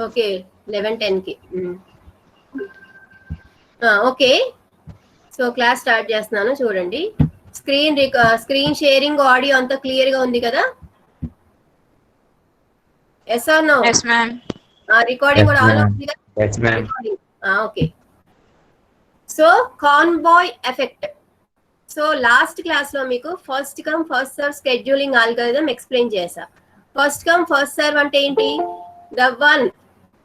Okay 11:10 కి. Okay, so class start చేస్తున్నాను చూడండి. స్క్రీన్ షేరింగ్ ఆడియో అంతా క్లియర్ గా ఉంది కదా? Yes or no? Yes, ma'am. Recording కూడా ఆన్ ma'am. ఉంది కదా? Yes, ma'am. Recording. Okay, so convoy effect. So last class లో మీకు first come first serve scheduling algorithm explain చేశా. ఫస్ట్ కమ్ ఫస్ట్ సర్వ్ అంటే ఏంటి?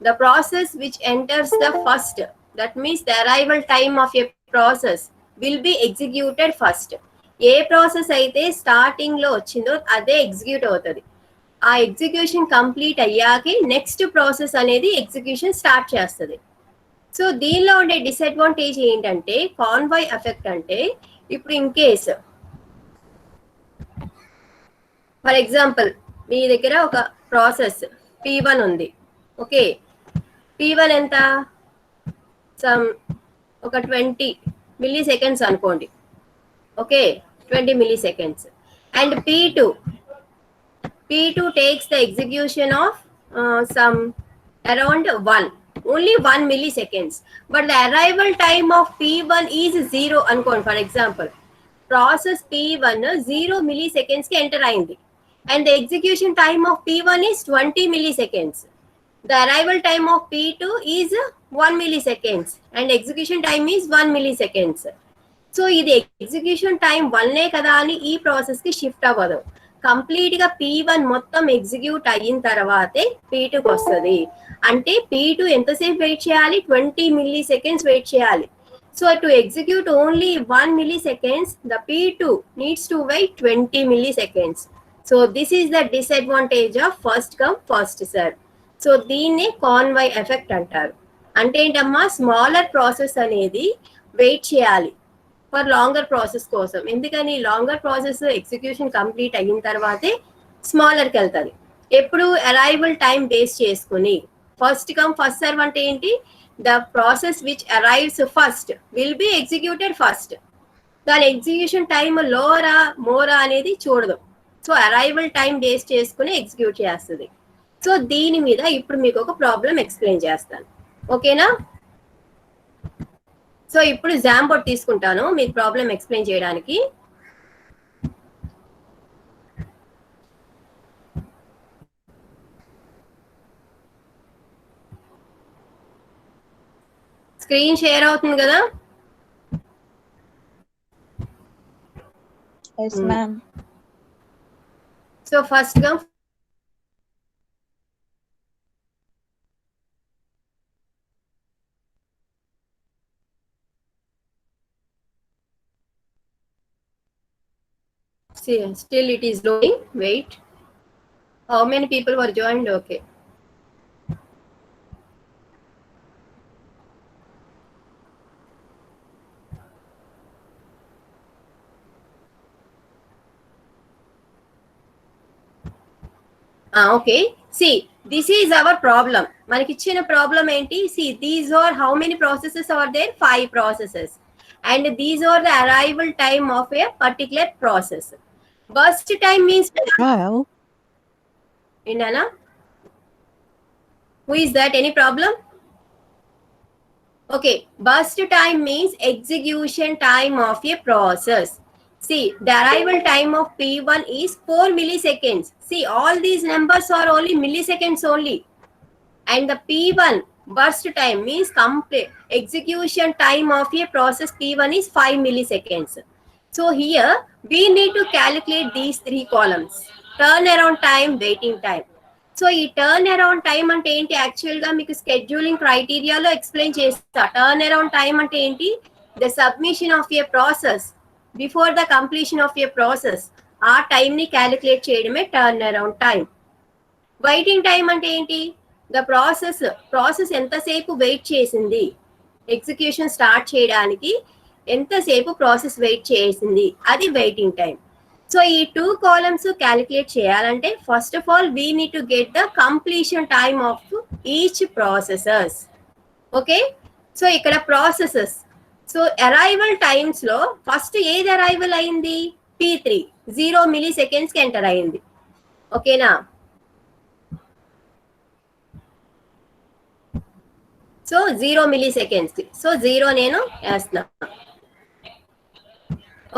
The process which enters the first, that means the arrival time of a process will be executed first. ఏ process అయితే starting లో వచ్చిందో అదే execute అవుతుంది. ఆ ఎగ్జిక్యూషన్ కంప్లీట్ అయ్యాకే నెక్స్ట్ ప్రాసెస్ అనేది ఎగ్జిక్యూషన్ స్టార్ట్ చేస్తుంది. సో దీనిలో ఉండే డిసడ్వాంటేజ్ ఏంటంటే కాన్వాయ్ ఎఫెక్ట్ అంటే, ఇప్పుడు ఇన్ కేస్ ఫర్ ఎగ్జాంపుల్ మీ దగ్గర ఒక ప్రాసెస్ P1 ఉంది. ఓకే, P1 ఎంత? సమ్ ఒక 20 మిల్లీ సెకండ్స్ అనుకోండి. Okay, 20 milli seconds. And P2 takes the execution of some around 1, only 1 milliseconds, but the arrival time of P1 is 0 అనుకోండి. For example process P1 0 milliseconds కి enter అయింది, and the execution time of P1 is 20 milliseconds. The arrival time of P2 is 1 milliseconds and execution time is 1 milliseconds. So ఇది execution time 1 కదా అని ఈ process కి shift అవ్వదు. Complete గా P1 మొత్తం ఎగ్జిక్యూట్ అయిన తర్వాతే P2కి వస్తుంది. అంటే P2 ఎంతసేపు వెయిట్ చేయాలి? 20 మిల్లీ సెకండ్స్ వెయిట్ చేయాలి. So to execute only 1 milliseconds, the P2 needs to wait 20 milliseconds. So this is the disadvantage of first come first serve. So దీన్నే convoy effect అంటారు. అంటే ఏంటమ్మా, smaller process అనేది wait చేయాలి for longer process కోసం. ఎందుకని? Longer process execution complete అయిన తర్వాతే స్మాలర్కి వెళ్తుంది. ఎప్పుడు అరైవల్ టైం బేస్ చేసుకుని. ఫస్ట్ కమ్ ఫస్ట్ సర్వ్ అంటే ఏంటి? The process which arrives first will be executed first. దాని ఎగ్జిక్యూషన్ టైం లోరా మోరా అనేది చూడదు. సో అరైవల్ టైం బేస్ చేసుకుని ఎగ్జిక్యూట్ చేస్తుంది. సో దీని మీద ఇప్పుడు మీకు ఒక ప్రాబ్లం ఎక్స్ప్లెయిన్ చేస్తాను. ఓకేనా? సో ఇప్పుడు జాంబోర్డ్ తీసుకుంటాను మీకు ప్రాబ్లం ఎక్స్ప్లెయిన్ చేయడానికి. స్క్రీన్ షేర్ అవుతుంది కదా? Yes, ma'am. సో ఫస్ట్ గా still it is loading. Wait, how many people were joined? Okay, okay, see, this is our problem. మనకి ఇచ్చిన ప్రాబ్లం ఏంటి? See, these are how many processes are there? 5 processes, and these are the arrival time of a particular process. Burst time means trial. Indana, who is that? Any problem? Okay, burst time means execution time of a process. See, the arrival time of P1 is 4 milliseconds. See, all these numbers are only milliseconds only. And the P1 burst time means complete execution time of a process P1 is 5 milliseconds. So here we need to calculate these 3 columns: turnaround time, waiting time. So ఈ turn around time అంటే ఏంటి? Actual గా మీకు scheduling క్రైటీరియాలో explain చేస్తా. Turn around time అంటే ఏంటి? The submission of A process before the completion of A process, ఆ time ని క్యాలిక్యులేట్ చేయడమే turn around time. Waiting time అంటే ఏంటి? ద ప్రాసెస్ ఎంతసేపు వెయిట్ చేసింది, ఎగ్జిక్యూషన్ స్టార్ట్ చేయడానికి ఎంతసేపు ప్రాసెస్ వెయిట్ చేసింది, అది వెయిటింగ్ టైం. సో ఈ 2 కాలమ్స్ క్యాలిక్యులేట్ చేయాలంటే first of all we need to get the completion time of each processes. Okay, so ఇక్కడ ప్రాసెసెస్. సో అరైవల్ టైమ్స్ లో ఫస్ట్ ఏది అరైవల్ అయింది? P3 0 మిల్లీ సెకండ్స్ కి enter అయింది. ఓకేనా? సో 0 మిల్లీ సెకండ్స్ కి. సో 0 నేను వేస్తున్నా.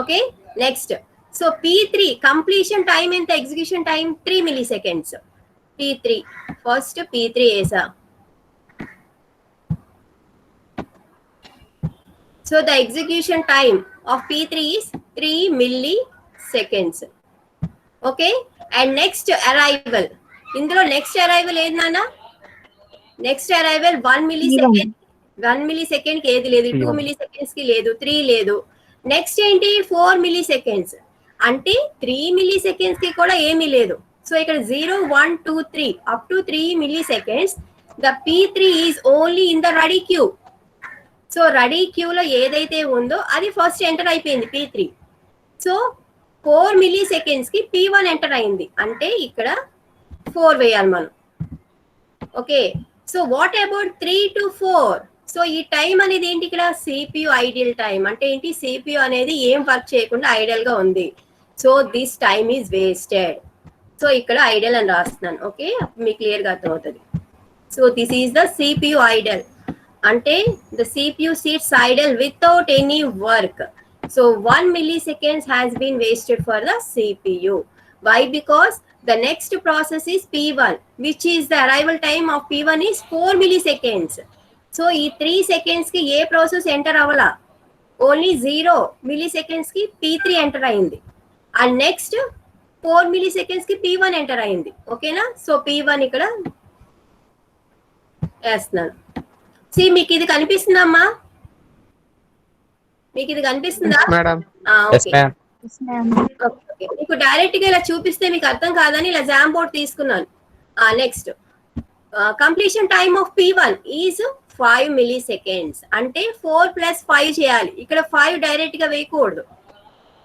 Okay, next. So P3 completion time ఎంత, execution time 3 milliseconds. P3 first P3 వేసా. So the execution time of P3 is 3 milliseconds. Okay, and next arrival. ఇందులో next arrival ఏందన్నా? Next arrival 1 millisecond. 1 millisecond కి ఏది లేదు, 2 milliseconds కి లేదు, 3 లేదు. నెక్స్ట్ ఏంటి 4 milliseconds. అంటే 3 milliseconds కి కూడా ఏమీ లేదు. సో ఇక్కడ 0 1 2 3 up to 3 milliseconds the P3 is only in the ready queue. So ready క్యూలో ఏదైతే ఉందో అది ఫస్ట్ ఎంటర్ అయిపోయింది P3. సో 4 milliseconds కి P1 ఎంటర్ అయింది, అంటే ఇక్కడ 4 వేయాలి మనం. Okay, so what about 3 to 4? So ఈ టైం అనేది ఏంటి ఇక్కడ? CPU ideal time. అంటే ఏంటి? CPU అనేది ఏం వర్క్ చేయకుండా ఐడియల్ గా ఉంది. So this time is wasted. So ఇక్కడ ఐడియల్ అని రాస్తున్నాను. ఓకే, మీకు క్లియర్ గా అర్థమవుతుంది. So this is the CPU ideal. అంటే the CPU sits idle without any work. So 1 millisecond has been wasted for the CPU. Why? Because the next process is P1, which is the arrival time of P1 is 4 milliseconds. So ఈ 3 seconds కి ఏ process enter అవ్వాలా? Only 0 milliseconds కి P3 enter అయింది, and next 4 milliseconds కి P1 enter అయింది. ఓకేనా? So P1 ఇక్కడ వేస్తున్నాను. సి మీకు ఇది కనిపిస్తుందమ్మా? మీకు ఇది కనిపిస్తుందా? మీకు డైరెక్ట్ గా ఇలా చూపిస్తే మీకు అర్థం కాదని ఇలా జామ్ బోర్డ్ తీసుకున్నాను. Next completion time of P1 is 5 milliseconds. అంటే 4 + 5 చేయాలి. ఇక్కడ 5 డైరెక్ట్ గా వేయకూడదు,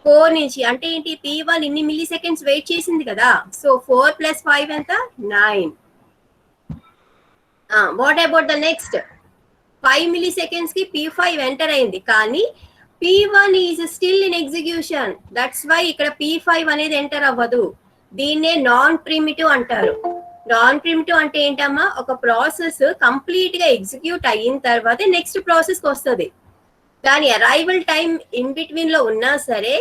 4 నుంచి. అంటే ఏంటి? P1 ఇన్ని మిల్లీ సెకండ్స్ వెయిట్ చేసింది కదా. సో 4 + 5 ఎంత? 9. What about the next? 5 milliseconds కి P5 ఎంటర్ అయింది, కానీ P1 is still in execution. That's why ఇక్కడ P5 అనేది ఎంటర్ అవ్వదు. దీన్నే నాన్ ప్రిమిటివ్ అంటారు. నాన్ ప్రిమిటివ్ అంటే ఏంటమ్మా? ఒక ప్రాసెస్ కంప్లీట్ గా ఎగ్జిక్యూట్ అయిన తర్వాత నెక్స్ట్ ప్రాసెస్ కి వస్తుంది. దాని అరైవల్ టైం ఇన్ బిట్వీన్ లో ఉన్నా సరే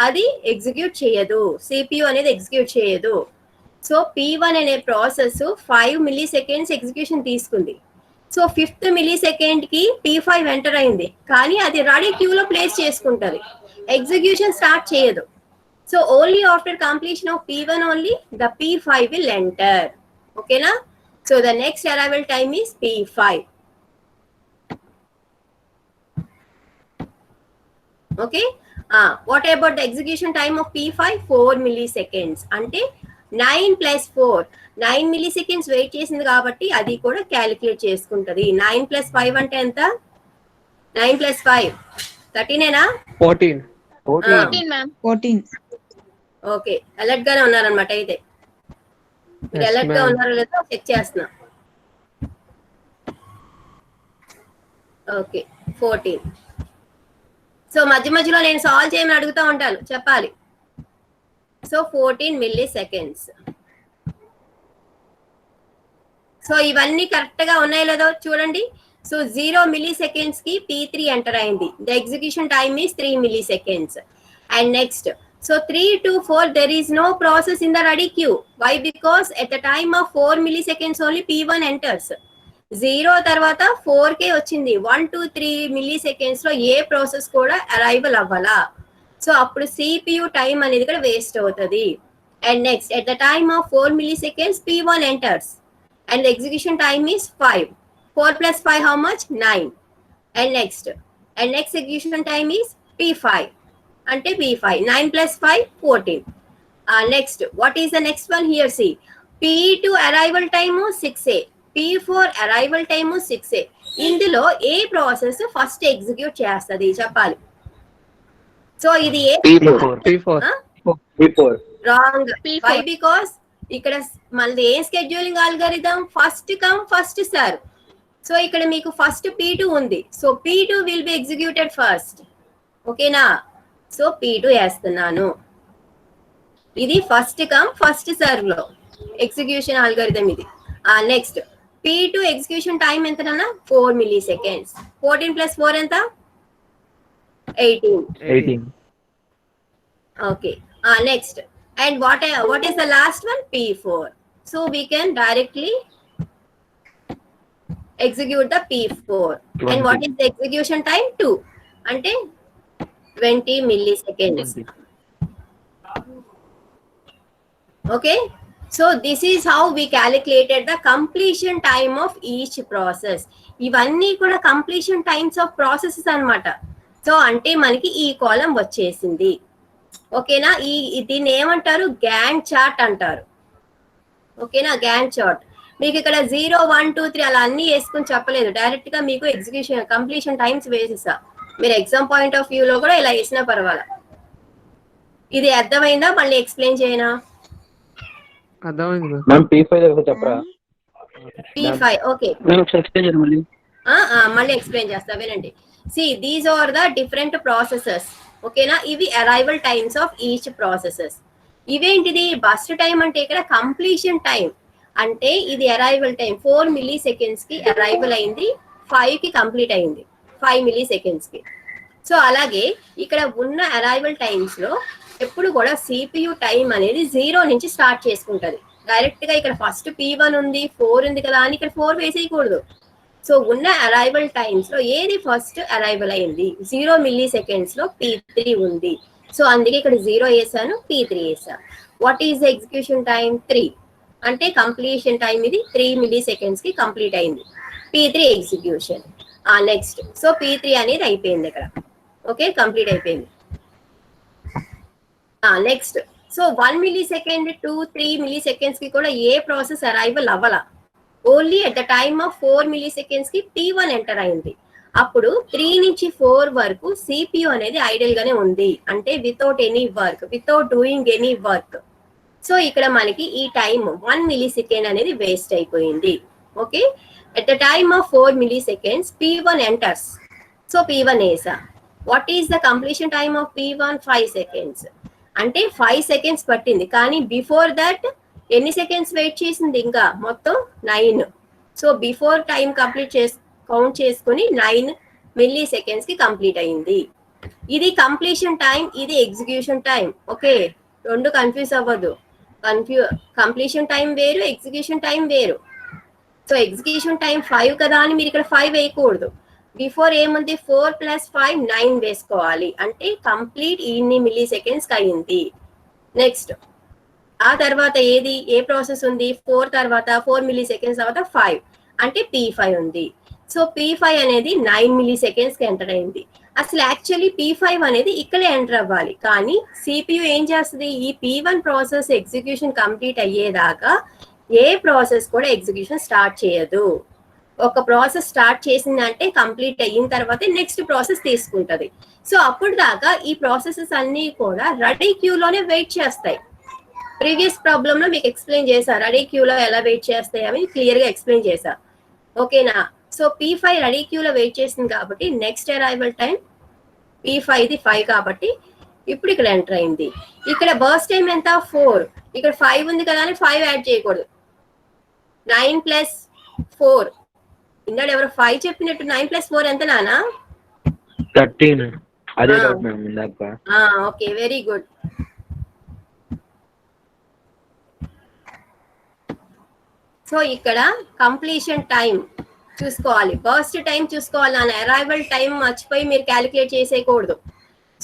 అది ఎగ్జిక్యూట్ చేయదు, CPU అనేది ఎగ్జిక్యూట్ చేయదు. సో P1 అనే ప్రాసెస్ 5 milliseconds ఎగ్జిక్యూషన్ తీసుకుంది. సో 5th millisecond కి P5 ఎంటర్ అయింది, కానీ అది రెడీ క్యూలో ప్లేస్ చేసుకుంటది, ఎగ్జిక్యూషన్ స్టార్ట్ చేయదు. So only after completion of P1 only the P5 will enter. ఓకేనా? So the next arrival time is P5. Okay, what about the execution time of P5? 4 milliseconds. అంటే 9 + 4 9 milliseconds wait చేసింది కాబట్టి అది కూడా calculate చేసుకుంటది. 9 + 5 అంటే ఎంత? 9 + 5 13ఏనా? 14. ఓకే, అలర్ట్ గానే ఉన్నారనమాట. అయితే మీరు అలర్ట్ గా ఉన్నారో లేదో చెక్ చేస్తున్నా. ఓకే, 14. సో మధ్య మధ్యలో నేను సాల్వ్ చేయమని అడుగుతూ ఉంటాను, చెప్పాలి. So 14 milliseconds. సో ఇవన్నీ కరెక్ట్ గా ఉన్నాయో లేదో చూడండి. సో 0 milliseconds కి P3 ఎంటర్ అయింది. The execution time is 3 milliseconds. And next, so 3 to 4 there is no process in the ready queue. Why? Because at the time of 4 milliseconds only P1 enters. 0 తర్వాత 4K వచ్చింది. 1 to 3 milliseconds లో ఏ process కూడా arrival అవ్వాలా. So అప్పుడు CPU time అనేది కూడా waste అవుతుంది. And next, at the time of 4 milliseconds P1 enters and the execution time is 5. 4 + 5 how much? 9. And next execution time is P5. Ante P5. 9 + 5 14. Next, what is the next one here? See, P2 arrival time 6A, P4 arrival time 6A. ఇందులో ఏ process first execute చేస్తుంది చెప్పాలి. So ఇది ఏ? P4. Wrong. Why? Because ఇక్కడ మళ్ళీ ఏ scheduling algorithm? First come first serve. So ఇక్కడ మీకు first P2 ఉంది. So P2 will be executed first. ఓకేనా? సో P2 వేస్తున్నాను. ఇది ఫస్ట్ కమ్ ఫస్ట్ సర్వ్ లో ఎగ్జిక్యూషన్ అల్గోరిథం ఇది. నెక్స్ట్, P2 execution time ఎంతనా 4 milliseconds. 14 plus 4 ఎంత 18. Okay. Next. And what is the last one? P4. So we can directly execute the P4. 20. And what is the execution time? 2. Ante 20 milliseconds. 20. Okay. So this is how we calculated the completion time of each process. ఇవన్నీ కూడా completion times of processes అన్నమాట. So అంటే మనకి ఈ కాలం వచ్చేసింది. ఓకేనా? దీన్ని ఏమంటారు? గ్యాంట్ చార్ట్ అంటారు. ఓకేనా? Gant chart. మీకు ఇక్కడ 0 1 2 3 అలా అన్ని వేసుకుని చెప్పలేదు, డైరెక్ట్ గా మీకు ఎగ్జిక్యూషన్ కంప్లీషన్ టైమ్స్ వేసేసా. మీరు ఎగ్జామ్ పాయింట్ ఆఫ్ వ్యూ లో కూడా ఇలా వేసినా పర్వాలా. ఇది అర్థమైందా? మళ్ళీ ఎక్స్ప్లెయిన్ చేయనా? అర్థమైంది మ్యామ్. P5 చెప్పరా? P5 ఓకే, మళ్ళీ ఎక్స్ప్లెయిన్ చేస్తా వినండి. See, these are the different processes. ఓకేనా? ఇవి arrival times of each processes. ఇవేంటిది? బస్ట్ టైం అంటే ఇక్కడ కంప్లీషన్ టైం అంటే ఇది అరైవల్ టైం 4 milliseconds కి అరైవల్ అయింది, 5 కి కంప్లీట్ అయింది, 5 milliseconds కి. సో అలాగే ఇక్కడ ఉన్న అరైవల్ టైమ్స్ లో ఎప్పుడు కూడా CPU టైం అనేది 0 నుంచి స్టార్ట్ చేసుకుంటది. డైరెక్ట్ గా ఇక్కడ ఫస్ట్ P1 ఉంది 4 ఉంది కదా అని ఇక్కడ 4 వేసేయకూడదు. సో ఉన్న అరైవల్ టైమ్స్ లో ఏది ఫస్ట్ అరైవల్ అయింది? 0 milliseconds లో P3 ఉంది. సో అందుకే ఇక్కడ 0 వేసాను, P3 వేసాను. What is the execution time? 3. అంటే కంప్లీషన్ టైం ఇది 3 milliseconds కి కంప్లీట్ అయింది. P3 execution. Next. So P3 అనేది అయిపోయింది ఇక్కడ. ఓకే, కంప్లీట్ అయిపోయింది. నెక్స్ట్. సో 1 millisecond 2 3 milliseconds కి కూడా ఏ ప్రాసెస్ అరైవల్ అవ్వాల. Only at the time of 4 milliseconds కి P1 ఎంటర్ అయింది. అప్పుడు 3 నుంచి 4 వరకు CPU అనేది ఐడియల్ గానే ఉంది, అంటే without any work, without doing any work. So ఇక్కడ మనకి ఈ టైం 1 millisecond అనేది వేస్ట్ అయిపోయింది. Okay, at the time of 4 milliseconds P1 enters. So P1 వేసా. What is the completion time of P1? 5 seconds. అంటే 5 seconds పట్టింది, కానీ బిఫోర్ దట్ ఎన్ని సెకండ్స్ వెయిట్ చేసింది? ఇంకా మొత్తం 9. So before time complete count చేసుకుని 9 milliseconds కి కంప్లీట్ అయింది. ఇది కంప్లీషన్ టైం, ఇది ఎగ్జిక్యూషన్ టైం. ఓకే, రెండు కన్ఫ్యూజ్ అవ్వద్దు. కంప్లీషన్ టైం వేరు, ఎగ్జిక్యూషన్ టైం వేరు. సో ఎగ్జిక్యూషన్ టైం 5 కదా అని మీరు ఇక్కడ 5 వేయకూడదు. బిఫోర్ ఏముంది? 4 + 5 9 వేసుకోవాలి, అంటే కంప్లీట్ ఇన్ని milliseconds అయింది. నెక్స్ట్ ఆ తర్వాత ఏ ప్రాసెస్ ఉంది? 4 తర్వాత 4 milliseconds తర్వాత 5 అంటే P5 ఉంది. సో P5 అనేది 9 milliseconds కి ఎంటర్ అయింది. అసలు యాక్చువల్లీ P5 అనేది ఇక్కడే ఎంటర్ అవ్వాలి, కానీ CPU ఏం చేస్తుంది? ఈ P1 ప్రాసెస్ ఎగ్జిక్యూషన్ కంప్లీట్ అయ్యేదాకా ఏ ప్రాసెస్ కూడా ఎగ్జిక్యూషన్ స్టార్ట్ చేయదు. ఒక ప్రాసెస్ స్టార్ట్ చేసిందంటే కంప్లీట్ అయిన తర్వాతే నెక్స్ట్ ప్రాసెస్ తీసుకుంటది. సో అప్పుడు దాకా ఈ ప్రాసెసెస్ అన్ని కూడా రెడీ క్యూలోనే వెయిట్ చేస్తాయి. ప్రీవియస్ ప్రాబ్లమ్ లో మీకు ఎక్స్ప్లెయిన్ చేశా, రెడీ క్యూలో ఎలా వెయిట్ చేస్తాయి అని క్లియర్ గా ఎక్స్ప్లెయిన్ చేశా. ఓకేనా? సో P5 రెడీ క్యూలో వెయిట్ చేసింది కాబట్టి నెక్స్ట్ అరైవల్ టైం P5 ఇది 5 కాబట్టి ఇప్పుడు ఇక్కడ ఎంటర్ అయింది. ఇక్కడ బర్స్ట్ టైం ఎంత? 4. ఇక్కడ 5 ఉంది కదా అని 5 యాడ్ చేయకూడదు. 9 + 4. ఇందాడు ఎవరు 5 చెప్పినట్టు 9 + 4 ఎంత నానా? 13. అదే డౌట్ మ్యామ్ ఇందాక. Okay, very good. సో ఇక్కడ కంప్లీషన్ టైం చూసుకోవాలి, బర్స్ట్ టైం చూసుకోవాలి. నా అరైవల్ టైం మర్చిపోయి మీరు క్యాలిక్యులేట్ చేసేయకూడదు.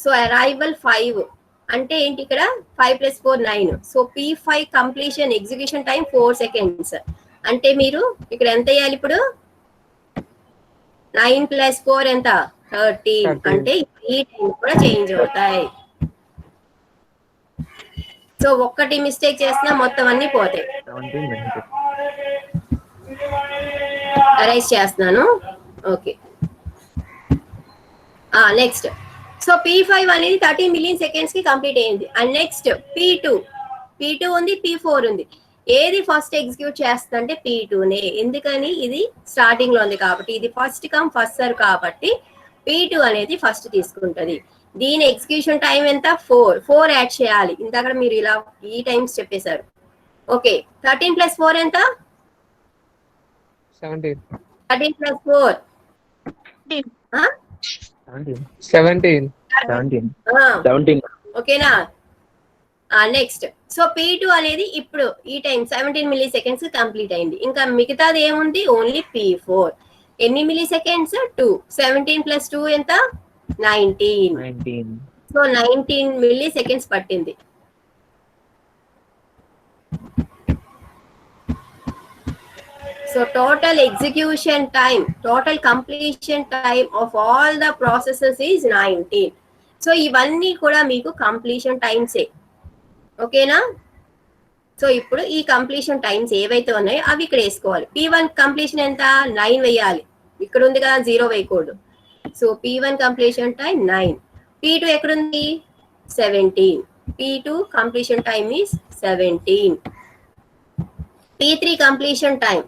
సో అరైవల్ 5 అంటే ఏంటి? ఇక్కడ 5 + 4 9. So P5 completion execution time 4 seconds. అంటే మీరు ఇక్కడ ఎంత వేయాలి? ఇప్పుడు 9 + 4 ఎంత? 13. అంటే ఈ టైం కూడా చేంజ్ అవుతాయి. సో ఒక్కటి మిస్టేక్ చేసినా మొత్తం అన్ని పోతాయి. అరైజ్ చేస్తున్నాను. Okay, next. సో P5 అనేది 30 milliseconds కి కంప్లీట్ అయింది. అండ్ నెక్స్ట్ P2 ఉంది, P4 ఉంది. ఏది ఫస్ట్ ఎగ్జిక్యూట్ చేస్తుందంటే P2నే. ఎందుకని? ఇది స్టార్టింగ్ లో ఉంది కాబట్టి, ఇది ఫస్ట్ కమ్ ఫస్ట్ సర్వ్ కాబట్టి P2 అనేది ఫస్ట్ తీసుకుంటది. దీని ఎగ్జిక్యూషన్ టైం ఎంత? 4 యాడ్ చేయాలి. ఇందాక మీరు ఇలా ఈ టైమ్స్ చెప్పేశారు. ఓకే, 13 + 4 ఎంత? 17. 13 plus 4. Huh? 17. 17. ఓకేనా? నెక్స్ట్ సో P2 అనేది ఇప్పుడు ఈ టైం 17 మిల్లీ సెకండ్స్ కంప్లీట్ అయింది. ఇంకా మిగతాది ఏముంది? Only P4. ఎన్ని మిల్లీ సెకండ్స్? 2. 17 ప్లస్ 2 ఎంత? 19. సో 19 మిల్లీ సెకండ్స్ పట్టింది. So total execution time, total completion time of all the processes is 19. So ఇవన్నీ కూడా మీకు కంప్లీషన్ టైమ్సే. ఓకేనా? సో ఇప్పుడు ఈ కంప్లీషన్ టైమ్స్ ఏవైతే ఉన్నాయో అవి ఇక్కడ వేసుకోవాలి. P1 కంప్లీషన్ ఎంత? 9 వేయాలి. ఇక్కడ ఉంది కదా, 0 వేయకూడదు. So P1 completion time 9. P2 ఎక్కడుంది? 17. P2 completion time is 17. P3 completion time.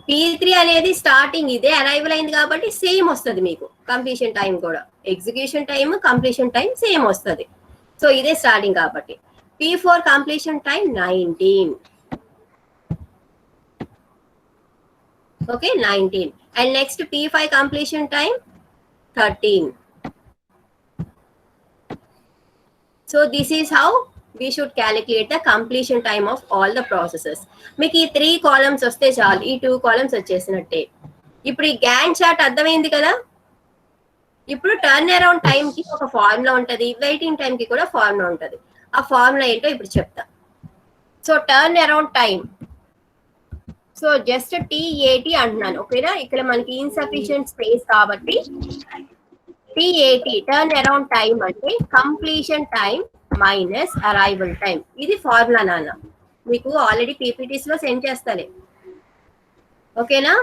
P3 అనేది స్టార్టింగ్ ఇదే అరైవల్ అయింది కాబట్టి సేమ్ వస్తుంది మీకు కంప్లీషన్ టైం కూడా. Execution time, completion time same వస్తుంది. సో ఇదే స్టార్టింగ్ కాబట్టి. P4 completion time 19. Okay, 19. And next P5 completion time 13. So this is how we should calculate the completion time of all the processes. మీకు ఈ 3 columns వస్తే చాలు, ఈ 2 columns వచ్చేసినట్టే. ఇప్పుడు ఈ గ్యాన్ చార్ట్ అర్థమైంది కదా? ఇప్పుడు టర్న్ అరౌండ్ టైం కి ఒక ఫార్ములా ఉంటది, వెయిటింగ్ టైం కి కూడా ఫార్ములా ఉంటది. ఆ ఫార్ములా ఏంటో ఇప్పుడు చెప్తా. So turn around time, so just TAT అంటున్నాను. ఓకేనా? ఇక్కడ మనకి ఇన్సఫిషియెంట్ స్పేస్ కాబట్టి TAT టర్న్ అరౌండ్ టైం అంటే completion time minus arrival time. ఇది ఫార్ములా నాన్న, మీకు ఆల్రెడీ PPTs లో సెండ్ చేస్తాలే. ఓకేనా?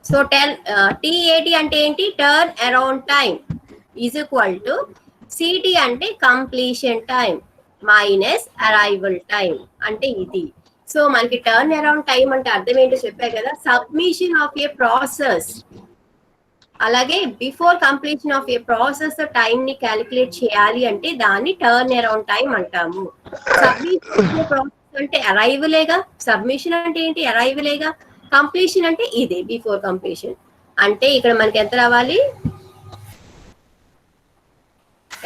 సో TAT అంటే ఏంటి? Turn around time is equal to CT అంటే completion time minus arrival time అంటే ఇది. సో మనకి టర్న్ అరౌండ్ టైం అంటే అర్థం ఏంటో చెప్పా కదా, సబ్మిషన్ ఆఫ్ ఏ ప్రాసెస్. అలాగే before completion of A process time ని క్యాలిక్యులేట్ చేయాలి అంటే దాన్ని టర్న్ అరౌండ్ టైం అంటాము. సబ్మిషన్ ప్రాసెస్ అంటే అరైవలేగా, సబ్మిషన్ అంటే ఏంటి? అరైవలేగా. కంప్లీషన్ అంటే ఇదే బిఫోర్ కంప్లీషన్. అంటే ఇక్కడ మనకి ఎంత రావాలి?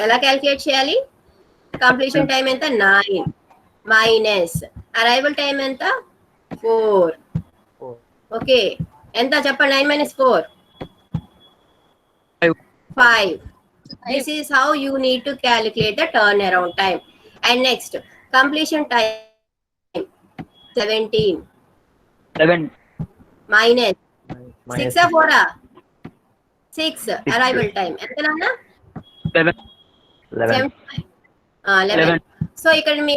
ఎలా క్యాల్కులేట్ చేయాలి? కంప్లీషన్ టైం ఎంత? 9 మైనస్ అరైవల్ టైం ఎంత? 4. ఓకే, ఎంత చెప్పండి? 9 minus 4 5. This is how you need to calculate the turnaround time. And next completion time 17 minus 6 or 4 6 arrival time ఎంత నాన్న? 11. సో ఇక్కడ మీ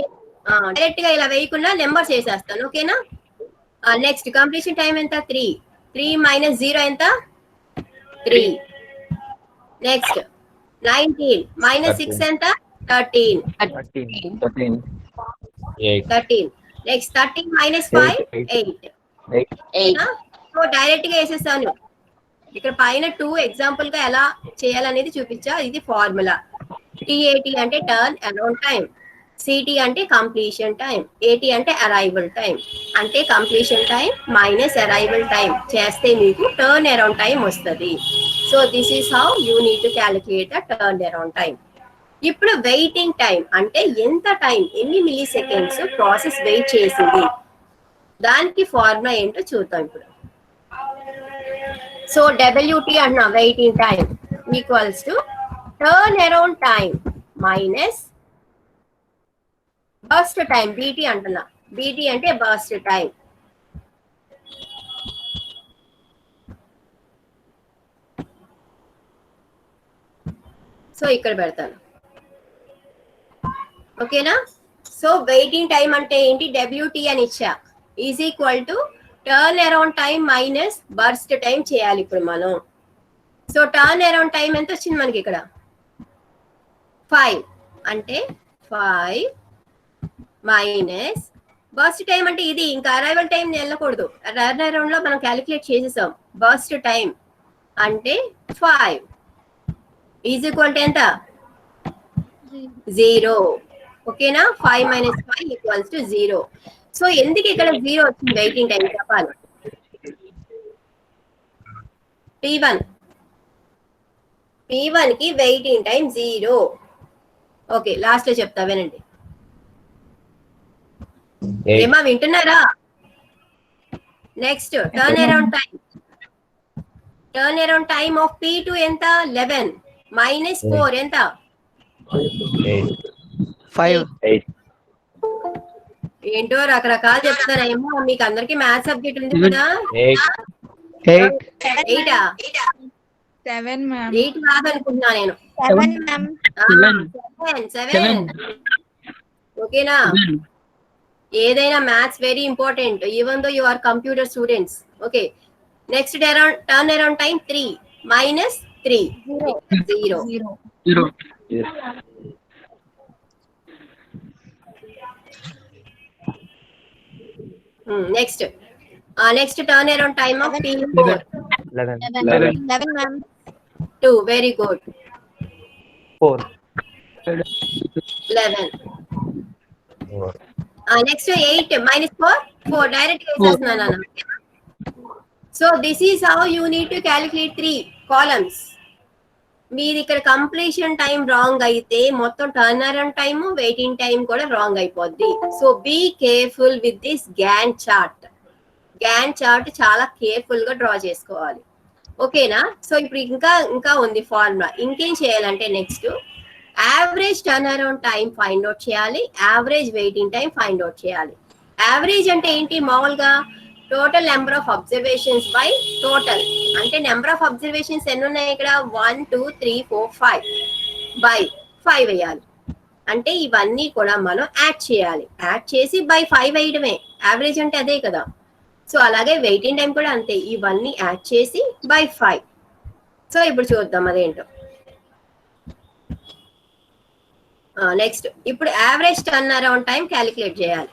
డైరెక్ట్ గా ఇలా వేయకుండా నెంబర్స్ వేసేస్తాను. ఓకేనా? నెక్స్ట్ కంప్లీషన్ టైం ఎంత? 3 మైనస్ 0 ఎంత? 3. నెక్స్ట్ 19 మైనస్ 6 ఎంత? 13. Next 13 minus 5 8. సో డైరెక్ట్ గా వేసేస్తాను. ఇక్కడ పైన 2 ఎగ్జాంపుల్ గా ఎలా చేయాలనేది చూపించా. ఇది ఫార్ములా. TAT అంటే టర్న్ అరౌండ్ టైం, CT అంటే కంప్లీషన్ టైం, AT అంటే అరైవల్ టైం. అంటే completion time minus arrival time చేస్తే మీకు టర్న్ అరౌండ్ టైం వస్తుంది. So this is how you need to calculate the turn around time. ఇప్పుడు waiting time అంటే ఎంత time, ఎన్ని మిల్లీ సెకండ్స్ ప్రాసెస్ వెయిట్ చేసింది, దానికి ఫార్ములా ఏంటో చూద్దాం ఇప్పుడు. సో WT అన్న waiting time equals to turn around time minus burst time. BT అంటున్నా. BT అంటే బర్స్ట్ టైం. సో ఇక్కడ పెడతాను. ఓకేనా? సో వెయిటింగ్ టైం అంటే ఏంటి? WT అని ఇచ్చా is equal to turn around time minus burst time చేయాలి ఇప్పుడు మనం. సో టర్న్ అరౌండ్ టైం ఎంత వచ్చింది మనకి ఇక్కడ? 5. అంటే 5 మైనస్ బర్స్ట్ టైం అంటే ఇది. ఇంకా అరైవల్ టైం వెళ్ళకూడదు. టర్న్ అరౌండ్ లో మనం క్యాలిక్యులేట్ చేసేసాం. బర్స్ట్ టైం అంటే 5 ఈజ్ ఈక్వల్ టు ఎంత? 0. ఓకేనా? 5 మైనస్ 5 ఈక్వల్స్ టు 0. సో ఎందుకు ఇక్కడ 0 వచ్చింది వెయిటింగ్ టైం చెప్పాలి. P1 కి వెయిటింగ్ టైం 0. ఓకే, లాస్ట్ లో చెప్తా వినండి. ఏమా వింటున్నారా? Next turn around time of P2 ఎంత? 11 మైనస్ 4 ఎంత? 5. 8. ఏంటో రకరకాలు చెప్తారేమో. మీకు అందరికి మ్యాథ్స్ సబ్జెక్ట్ ఉంది కదా. 8. 8 7 ma'am. 8 కాదనుకుంటున్నా నేను. 7 ma'am. 7. ఓకేనా? ఏదైనా maths very important even though you are computer students. Okay, next turn around time 3 minus 3 0. Yes. Next turn around time of P4 11. 11 ma'am. 2. Very good. 4. 11. Next 8 minus 4 direct వేసేస్తున్నాను. So this is how you need to calculate 3 columns. మీది ఇక్కడ completion time wrong అయితే మొత్తం turn around time waiting time కూడా wrong అయిపోద్ది. So be careful with this gantt chart చాలా careful గా draw చేసుకోవాలి. ఓకేనా? సో ఇప్పుడు ఇంకా ఉంది ఫార్ములా. ఇంకేం చేయాలంటే next average turn around time find out చేయాలి, average waiting time find out చేయాలి. యావరేజ్ అంటే ఏంటి? మామూలుగా total number of observations by total. అంటే నెంబర్ ఆఫ్ అబ్జర్వేషన్స్ ఎన్ని ఉన్నాయి ఇక్కడ? 1 2 3 4 5 బై 5 వేయాలి. అంటే ఇవన్నీ కూడా మనం యాడ్ చేయాలి. యాడ్ చేసి బై 5 వేయడమే. యావరేజ్ అంటే అదే కదా. సో అలాగే వెయిటింగ్ టైం కూడా అంతే, ఇవన్నీ యాడ్ చేసి బై 5. సో ఇప్పుడు చూద్దాం అదేంటో. నెక్స్ట్ ఇప్పుడు average turn around time calculate చేయాలి.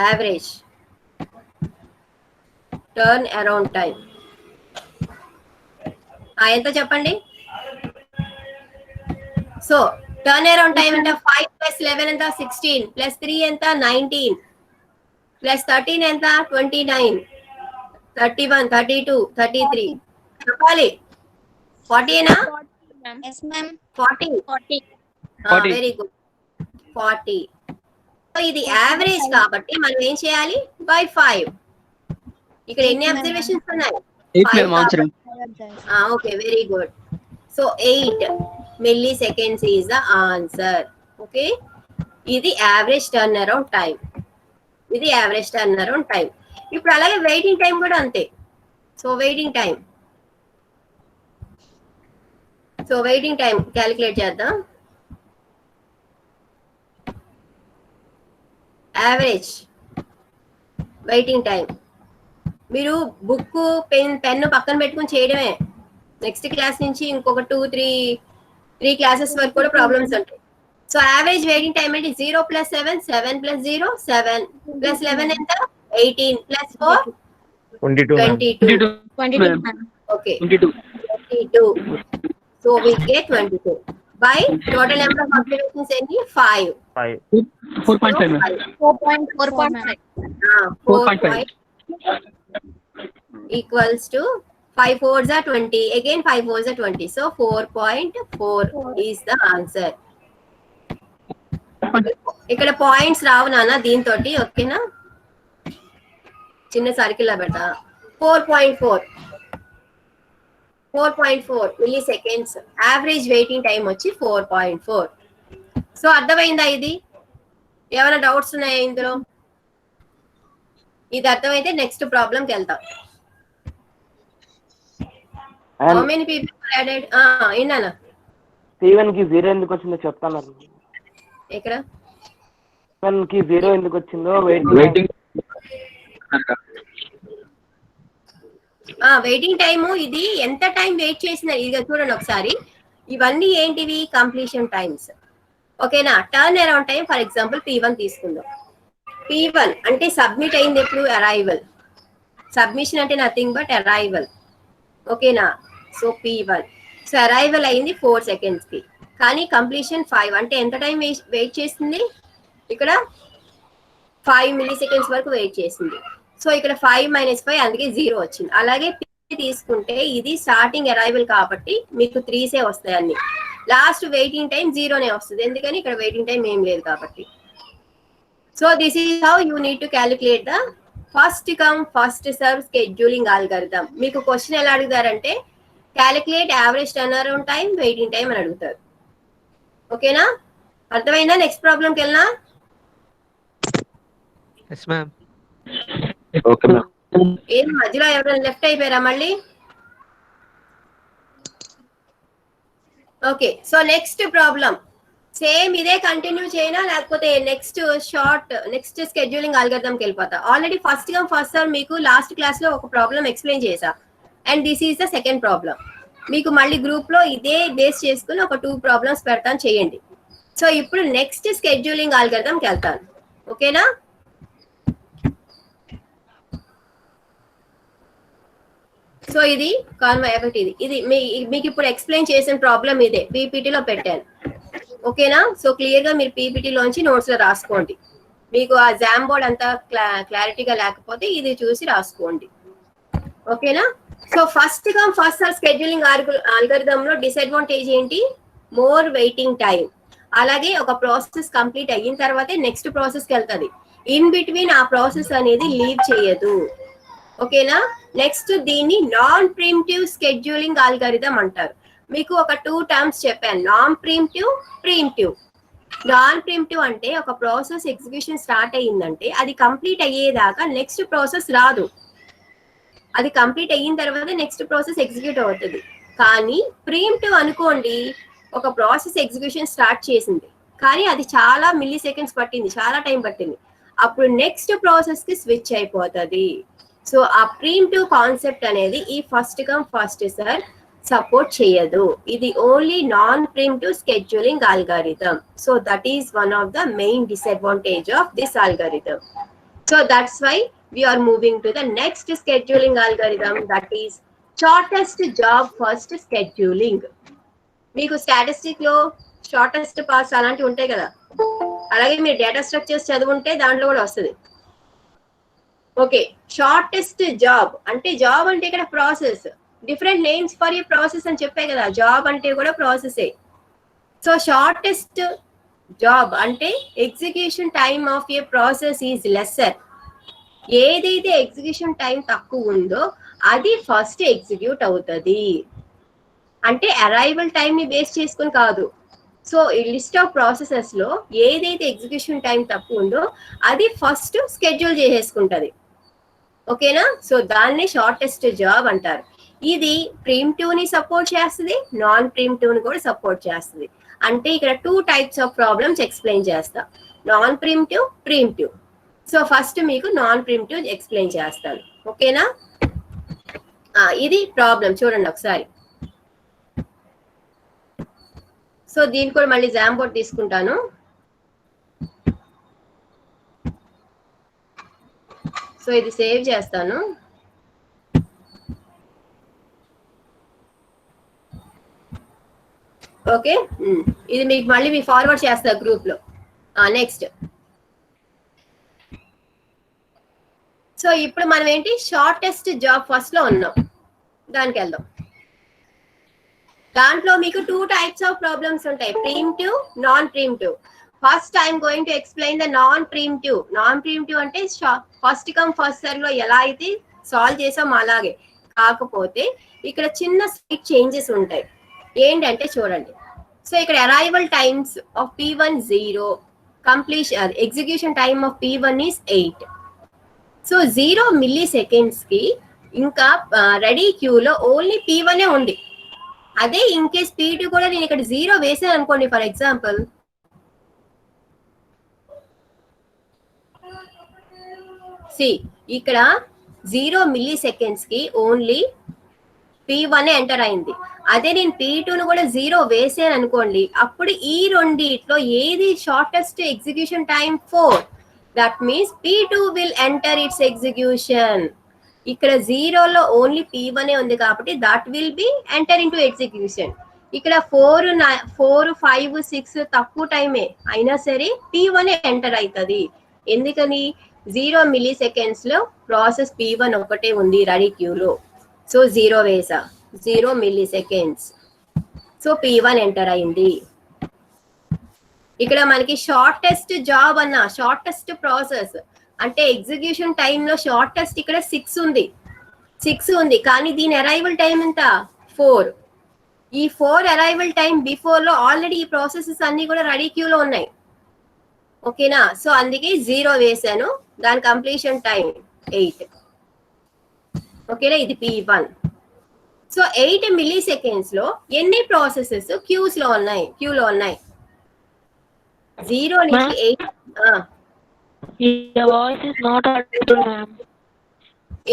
యావరేజ్ టర్న్ అరౌండ్ టైం ఎంత చెప్పండి? సో టర్న్ అరౌండ్ టైం అంటే 5 + 11 ఎంత? 16 + 3 ఎంత? 19 + 13 ఎంత? 29 31 32 33 చెప్పాలి. 40 ఏనా? Yes ma'am. 40. 40. Very good. 40. So ఇది యావరేజ్ కాబట్టి మనం ఏం చేయాలి? బై 5. ఇక్కడ ఎన్ని అబ్జర్వేషన్స్ ఉన్నాయి? 5. Okay, very good. So 8 milli seconds is the answer. Okay, ఇది యావరేజ్ టర్న్ అరౌండ్ టైం. ఇప్పుడు అలాగే వెయిటింగ్ టైం కూడా అంతే. సో వెయిటింగ్ టైం క్యాలిక్యులేట్ చేద్దాం. యావరేజ్ వెయిటింగ్ టైం మీరు బుక్ పెన్ను పక్కన పెట్టుకుని చేయడమే. నెక్స్ట్ క్లాస్ నుంచి ఇంకొక 2-3 క్లాసెస్ వరకు కూడా ప్రాబ్లమ్స్ ఉంటాయి. సో యావరేజ్ వెయిటింగ్ టైం అంటే 0 + 7 7 + 0 7 + 11 ఎంత? 18 + 4 22. 22 ma'am. Okay, 22. So we get 22 by total number of observations any 5. 4.5. 4.5. 4.5 equals to 5 4s are 20. Again 5 4s are 20. So 4.4 is the answer. ఇక్కడ పాయింట్స్ రావు నాన్న దీంతో. ఓకేనా? చిన్న సర్కిల్ లా పెడతా. 4.4 milli seconds. Average waiting time వచ్చి 4.4. So అర్థమైందా? ఇది ఏమైనా డౌట్స్ ఉన్నాయా ఇందులో? ఇది అర్థమైతే నెక్స్ట్ ప్రాబ్లంకి వెళ్తాం. How many people are added? విన్నానా? P1 కి 0 ఎందుకు వచ్చిందో చెప్తాను. ఎక్కడ P1 కి 0 ఎందుకు వచ్చిందో వెయిటింగ్ వెయిటింగ్ టైము. ఇది ఎంత టైం వెయిట్ చేసిన ఇది చూడండి ఒకసారి. ఇవన్నీ ఏంటివి? Completion times. ఓకేనా? Turn around time for example P1 తీసుకుందాం. P1 అంటే సబ్మిట్ అయింది ఎప్పుడు? అరైవల్. సబ్మిషన్ అంటే నథింగ్ బట్ అరైవల్. ఓకేనా? సో P1 సో అరైవల్ అయింది 4 seconds కి, కానీ కంప్లీషన్ 5 అంటే ఎంత టైం వెయిట్ చేస్తుంది? ఇక్కడ 5 మిల్లీ సెకండ్స్ వరకు వెయిట్ చేసింది. సో ఇక్కడ 5 - 5 అందుకే 0 వచ్చింది. అలాగే P తీసుకుంటే ఇది స్టార్టింగ్ అరైవల్ కాబట్టి మీకు 3సే వస్తాయి అన్ని. లాస్ట్ వెయిటింగ్ టైం 0నే వస్తుంది, ఎందుకని ఇక్కడ వెయిటింగ్ టైం ఏం లేదు కాబట్టి. So this is how you need to calculate the first come first serve scheduling algorithm. మీకు క్వశ్చన్ ఎలా అడుగుతారంటే calculate average turn around time, waiting time అని అడుగుతారు. ఓకేనా, అర్థమైందా? నెక్స్ట్ ప్రాబ్లంకి వెళ్ళినా. Yes, ma'am. Okay ma'am. ఏది మధ్యలో ఎవరైనా లెఫ్ట్ అయిపోయారా మళ్ళీ? Okay, so next problem same ఇదే కంటిన్యూ చేయనా లేకపోతే నెక్స్ట్ స్కెడ్యూలింగ్ ఆల్గరిథంకి వెళ్ళిపోతా? Already first come first serve మీకు లాస్ట్ క్లాస్ లో ఒక ప్రాబ్లం ఎక్స్ప్లెయిన్ చేసా, and this is the second problem. మీకు మళ్ళీ గ్రూప్ లో ఇదే బేస్ చేసుకుని ఒక 2 ప్రాబ్లమ్స్ పెడతాను, చేయండి. సో ఇప్పుడు నెక్స్ట్ స్కెడ్యూలింగ్ ఆల్గరిథంకి వెళ్తాను. ఓకేనా? సో ఇది కాన్వా ఎఫెక్ట్, ఇది మీకు ఇప్పుడు ఎక్స్ప్లెయిన్ చేసిన ప్రాబ్లం ఇదే పీపీటీలో పెట్టాను. ఓకేనా? సో క్లియర్ గా మీరు పీపీటీలోంచి నోట్స్ లో రాసుకోండి. మీకు ఆ జామ్ బోర్డ్ అంతా క్లారిటీగా లేకపోతే ఇది చూసి రాసుకోండి. ఓకేనా? So first come first serve scheduling algorithm లో డిసడ్వాంటేజ్ ఏంటి? More waiting time. అలాగే ఒక ప్రాసెస్ కంప్లీట్ అయిన తర్వాతే నెక్స్ట్ ప్రాసెస్కి వెళ్తుంది. ఇన్ బిట్వీన్ ఆ ప్రాసెస్ అనేది లీవ్ చేయదు. ఓకేనా? నెక్స్ట్ దీన్ని నాన్ ప్రీమిటివ్ స్కెడ్యూలింగ్ ఆల్గరిథం అంటారు. మీకు ఒక 2 టర్మ్స్ చెప్పాను, non preemptive, preemptive. Non preemptive అంటే ఒక ప్రాసెస్ ఎగ్జిక్యూషన్ స్టార్ట్ అయ్యిందంటే అది కంప్లీట్ అయ్యేదాకా నెక్స్ట్ ప్రాసెస్ రాదు. అది కంప్లీట్ అయిన తర్వాత నెక్స్ట్ ప్రాసెస్ ఎగ్జిక్యూట్ అవుతుంది. కానీ ప్రీమిటివ్ అనుకోండి, ఒక ప్రాసెస్ ఎగ్జిక్యూషన్ స్టార్ట్ చేసింది కానీ అది చాలా మిల్లీ సెకండ్స్ పట్టింది, చాలా టైం పట్టింది, అప్పుడు నెక్స్ట్ ప్రాసెస్ కి స్విచ్ అయిపోతుంది. సో ఆ ప్రీమిటివ్ కాన్సెప్ట్ అనేది ఈ first come first serve support చేయదు. ఇది only non preemptive scheduling algorithm. So that is one of the main disadvantage of this algorithm. So that's why we are moving to the next scheduling algorithm, that is shortest job first scheduling. మీకు statistic లో shortest pass అలాంటివి ఉంటాయి కదా, అలాగే మీరు data structures చదువుంటే దాంట్లో కూడా వస్తుంది. ఓకే, షార్టెస్ట్ జాబ్ అంటే ఇక్కడ process, different names for a process అని చెప్పే కదా, జాబ్ అంటే కూడా ప్రాసెసే. సో షార్టెస్ట్ జాబ్ అంటే execution time of A process is lesser. ఏదైతే ఎగ్జిక్యూషన్ టైం తక్కువ ఉందో అది ఫస్ట్ ఎగ్జిక్యూట్ అవుతుంది. అంటే అరైవల్ టైం ని బేస్ చేసుకుని కాదు. సో ఈ లిస్ట్ ఆఫ్ ప్రాసెసెస్ లో ఏదైతే ఎగ్జిక్యూషన్ టైం తక్కువ ఉందో అది ఫస్ట్ స్కెడ్యూల్ చేసేసుకుంటది. ఓకేనా? సో దాన్ని షార్టెస్ట్ జాబ్ అంటారు. ఇది ప్రీమిటివ్ ని సపోర్ట్ చేస్తుంది, నాన్ ప్రీమిటివ్ ని కూడా సపోర్ట్ చేస్తుంది. అంటే ఇక్కడ 2 టైప్స్ ఆఫ్ ప్రాబ్లమ్స్ ఎక్స్ప్లెయిన్ చేస్తా, non preemptive, preemptive. So first మీకు నాన్ ప్రీమిటివ్ ఎక్స్ప్లెయిన్ చేస్తాను. ఓకేనా? ఇది ప్రాబ్లం చూడండి ఒకసారి. సో దీన్ని కూడా మళ్ళీ జామ్ బోర్డ్ తీసుకుంటాను. సో ఇది సేవ్ చేస్తాను. ఓకే, ఇది మీకు మళ్ళీ మీ ఫార్వర్డ్ చేస్తా గ్రూప్ లో. నెక్స్ట్, సో ఇప్పుడు మనం ఏంటి షార్టెస్ట్ జాబ్ ఫస్ట్ లో ఉన్నాం, దానికి వెళ్దాం. దాంట్లో మీకు 2 టైప్స్ ఆఫ్ ప్రాబ్లమ్స్ ఉంటాయి, preemptive, non preemptive. First I'm going to explain the non preemptive. Non preemptive అంటే ఫస్ట్ కమ్ ఫస్ట్ సర్వ్ లో ఎలా అయితే సాల్వ్ చేసాం అలాగే, కాకపోతే ఇక్కడ చిన్న స్లైట్ చేంజెస్ ఉంటాయి. ఏంటంటే చూడండి, సో ఇక్కడ arrival times of P1 0, completion execution time of P1 is 8. So 0 milliseconds కి ఇంకా రెడీ క్యూలో ఓన్లీ P1 ఉంది. అదే ఇన్ కేస్ P2 కూడా నేను ఇక్కడ 0 వేసాను అనుకోండి, ఫర్ ఎగ్జాంపుల్, ఇక్కడ 0 మిల్లీ సెకండ్స్ కి ఓన్లీ P1 ఎంటర్ అయింది. అదే నేను P2 కూడా 0 వేసాను అనుకోండి, అప్పుడు ఈ రెండిట్లో ఏది shortest execution time 4. That means P2 will enter its execution. ఇక్కడ 0లో ఓన్లీ P1 ఉంది కాబట్టి that will be enter into execution. ఇక్కడ 4, 5, 6 తక్కువ టైమే అయినా సరే P1 ఎంటర్ అవుతుంది. ఎందుకని 0 మిల్లీ సెకండ్స్ లో ప్రాసెస్ P1 ఒకటే ఉంది రెడీ క్యూలో. సో 0 వేసా, 0 milliseconds. So P1 enter అయింది. ఇక్కడ మనకి షార్టెస్ట్ జాబ్ అన్న షార్టెస్ట్ ప్రాసెస్ అంటే ఎగ్జిక్యూషన్ టైంలో షార్టెస్ట్ ఇక్కడ 6 ఉంది కానీ దీని అరైవల్ టైం ఎంత 4. ఈ 4 అరైవల్ టైం బిఫోర్ లో ఆల్రెడీ ఈ ప్రాసెసెస్ అన్ని కూడా రెడీ క్యూలో ఉన్నాయి. ఓకేనా, సో అందుకే 0 వేసాను. దాని కంప్లీషన్ టైం 8. ఓకేనా, ఇది P1. సో 8 మిల్లీ సెకండ్స్ లో ఎన్ని ప్రాసెసెస్ క్యూలో ఉన్నాయి? 0 నుంచి 8. Your voice is not audible, ma'am.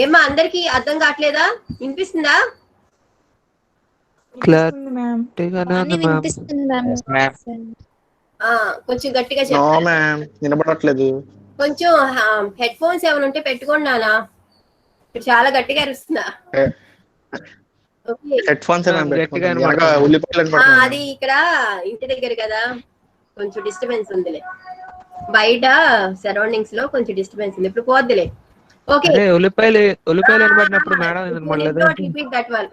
ఏమా అందరికి అర్థం కావట్లేదా? వినిపిస్తుందా? క్లారిటీగానే అన్ని ఉంది మ్యామ్. వినిపిస్తుంది కొంచెం గట్టిగా నో చెప్పండి. మ్యామ్ వినపడట్లేదు. కొంచెం హెడ్ ఫోన్స్ ఏమైనా ఉంటే పెట్టుకోండి నానా, ఇప్పుడు చాలా గట్టిగా అరుస్తున్నా. ఓకే, హెడ్ ఫోన్స్ గట్టిగా ఉల్లిపాయలు అది ఇక్కడ ఇంటి దగ్గర కదా కొంచెం డిస్టర్బెన్స్ ఉందిలే, బయట సరౌండింగ్స్ లో కొంచెం డిస్టర్బెన్స్ ఉంది. ఇప్పుడు పోద్దిలే. ఓకే, అదే ఉల్లిపాయలు వినబడినప్పుడు మేడం వినబడలేదు. Repeat that one.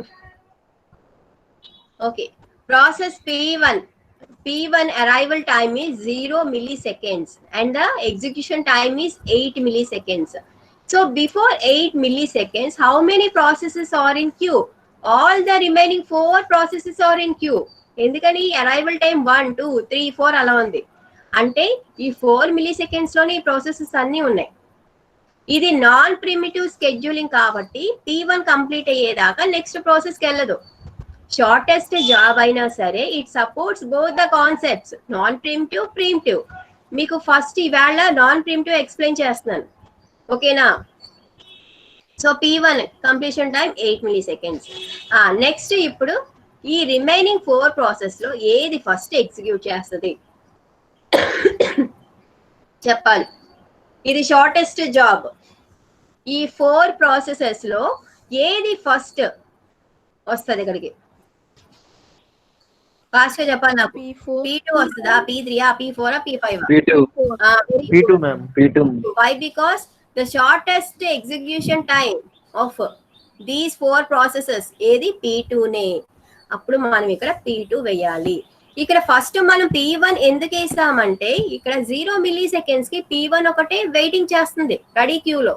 Okay, process P1 arrival time is 0 milliseconds and the execution time is 8 milliseconds. So before 8 milliseconds, how many processes are in queue? All the remaining 4 processes are in queue. ఎందుకని arrival time 1, 2, 3, 4 అలా ఉంది అంటే ఈ 4 milliseconds లోనే ఈ processes అన్ని ఉన్నాయి. ఇది నాన్ ప్రిమిటివ్ స్కెడ్యూలింగ్ కాబట్టి P1 కంప్లీట్ అయ్యేదాకా నెక్స్ట్ ప్రాసెస్కి వెళ్ళదు. షార్టెస్ట్ జాబ్ అయినా సరే it supports both the concepts non primitive, primitive. మీకు ఫస్ట్ ఈవేళ నాన్ ప్రిమిటివ్ ఎక్స్ప్లెయిన్ చేస్తున్నాను. ఓకేనా, so P1 completion time 8 milliseconds. Next ఇప్పుడు ఈ రిమైనింగ్ 4 ప్రాసెస్ లో ఏది ఫస్ట్ ఎగ్జిక్యూట్ చేస్తుంది చెప్పాలి. ఇది షార్టెస్ట్ జాబ్. ఈ 4 ప్రాసెసెస్ లో ఏది ఫస్ట్ వస్తుంది ఇక్కడికి? ఫాస్ట్ గా చెప్పాలి నాకు. P2 వస్తుందా, P3, P4, P5? P2 ma'am, P2. Why? Because the shortest execution time of these 4 processes ఏది P2 నే. అప్పుడు మనం ఇక్కడ P2 వేయాలి. ఇక్కడ ఫస్ట్ మనం P1 ఎందుకు వేస్తామంటే ఇక్కడ 0 milliseconds కి P1 ఒకటే వెయిటింగ్ చేస్తుంది రెడీ క్యూలో,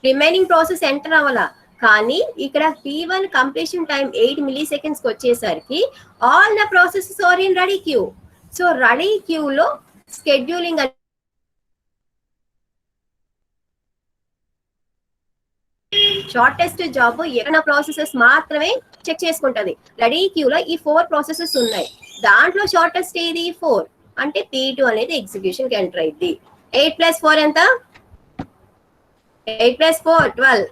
రిమైనింగ్ ప్రాసెస్ ఎంటర్ అవ్వాల. కానీ ఇక్కడ P1 కంప్లీషన్ టైం 8 milliseconds కి వచ్చేసరికి all the processes are in ready queue. So ready క్యూలో స్కెడ్యూలింగ్ షార్టెస్ట్ జాబ్ ఏమైనా ప్రాసెసెస్ మాత్రమే చెక్ చేసుకుంటది. రెడీ క్యూలో ఈ 4 ప్రాసెసెస్ ఉన్నాయి, దాంట్లో షార్టెస్ట్ ఏది 4 అంటే P2 అనేది ఎగ్జిక్యూషన్ కి ఎంటర్ అయింది. 8 + 4 ఎంత? 8 + 4 12.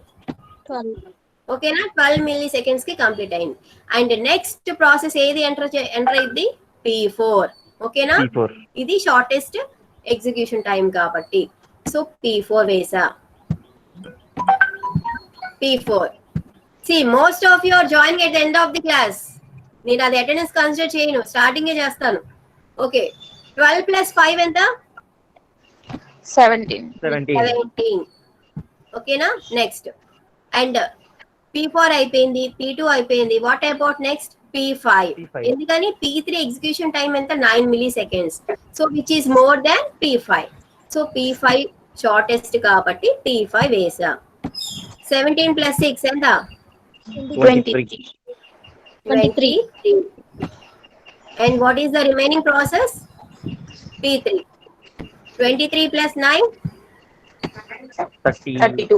ఓకేనా, 12 milliseconds కి కంప్లీట్ అయింది. అండ్ నెక్స్ట్ ప్రాసెస్ ఏది ఎంటర్ అయింది? P4. ఓకేనా, ఇది షార్టెస్ట్ ఎగ్జిక్యూషన్ టైం కాబట్టి సో P4 వేసా. P4. See, most of you are joining at the end of the class. నేను అది అటెండెన్స్ కన్సిడర్ చేయను, స్టార్టింగ్ చేస్తాను. ఓకే, 12 + 5 ఎంత? 17. ఓకేనా, నెక్స్ట్ అండ్ P4 అయిపోయింది, P2 అయిపోయింది. What about next? P5. ఎందుకని P3 ఎగ్జిక్యూషన్ టైం ఎంత? 9 milliseconds. So which is more than P5. So P5 shortest కాబట్టి P5 వేసా. 17 + 6 ఎంత? 23. And what is the remaining process? P3. 23 + 9? 32.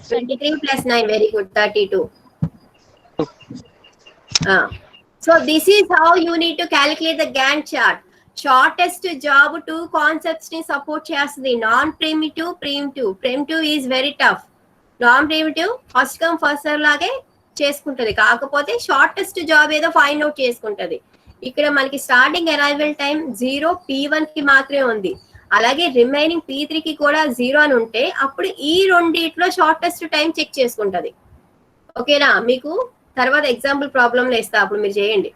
23 + 9, very good, 32. So this is how you need to calculate the Gantt chart. Shortest job 2 concepts ni support chestadi. Non-primitive, primitive. Primitive is very tough. Non-primitive first come first serve లాగే చేసుకుంటది, కాకపోతే shortest job ఏదో find out చేసుకుంటది. ఇక్కడ మనకి starting arrival time 0 P1 కి మాత్రమే ఉంది, అలాగే రిమైనింగ్ P3 కి కూడా 0 అని ఉంటే అప్పుడు ఈ రెండిట్లో షార్టెస్ట్ టైం చెక్ చేసుకుంటది. ఓకేనా, మీకు తర్వాత ఎగ్జాంపుల్ ప్రాబ్లంలో ఇస్తా, అప్పుడు మీరు చేయండి.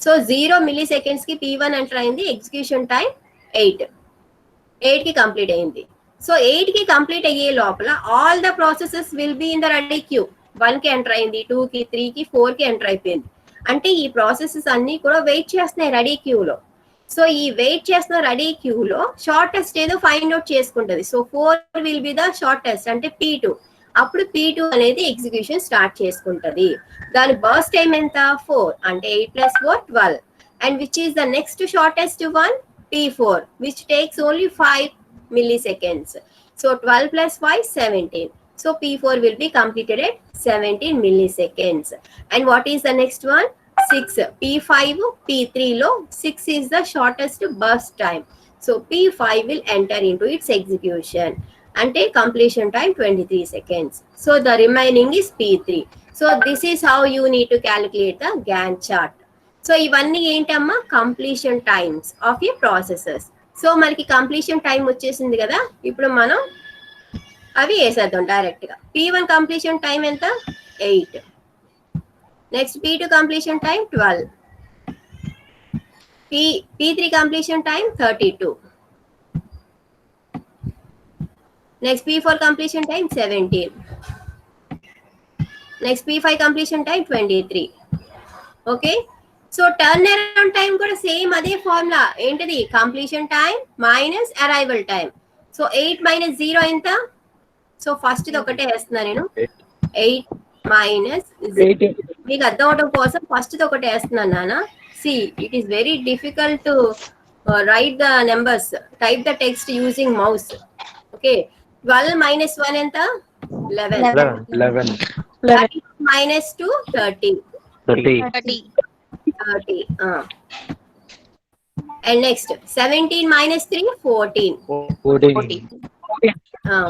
సో 0 milliseconds కి P1 ఎంటర్ అయింది, ఎగ్జిక్యూషన్ టైం 8 కి కంప్లీట్ అయింది. సో 8 కి కంప్లీట్ అయ్యే లోపల all the processes will be in the ready queue. 1 కి ఎంటర్ అయింది, 2 కి 3 కి 4 కి ఎంటర్ అయిపోయింది. అంటే ఈ ప్రాసెసెస్ అన్ని కూడా వెయిట్ చేస్తున్నాయి రెడీ క్యూలో. సో ఈ వెయిట్ చేస్తున్న రెడీ క్యూలో షార్టెస్ట్ ఏదో ఫైండ్ అవుట్ చేసుకుంటది. So 4 will be the shortest అంటే P2. అప్పుడు P2 అనేది ఎగ్జిక్యూషన్ స్టార్ట్ చేసుకుంటది. దాని బర్స్ట్ టైం ఎంత 4 అంటే 8 + 4 12. And which is the next shortest one P4 which takes only 5 milliseconds. So 12 + 5 17. So P4 will be completed at 17 milliseconds. And what is the next one? 6. P5 P3 lo 6 is the shortest burst time. So P5 will enter into its execution. Ante completion time 23 seconds. So the remaining is P3. So this is how you need to calculate the Gantt chart. So ఇవన్నీ ఏంటమ్మా completion times of A processes. So మనకి completion time వచ్చేసింది కదా, ఇప్పుడు మనం అవి వేసేద్దాం direct గా. P1 కంప్లీషన్ టైం ఎంత 8. Next P2 completion time 12. P3 completion time 32. Next P4 completion time 17. Next P5 completion time 23. Okay, so turn around time కూడా సేమ్ అదే ఫార్ములా. ఏంటిది? Completion time minus arrival time. So 8 - 0 ఎంత? So first ఒకటే వేస్తున్నా నేను, 8 - 0. మీకు అర్థం అవడం కోసం ఫస్ట్ ఒకటే వేస్తున్నాను నాన్న. See it is very difficult to right the numbers, type the text using mouse. Okay, 12 - 1 ఎంత? 11. 11 -2 30. 30 30. And next 17 - 3 14. 14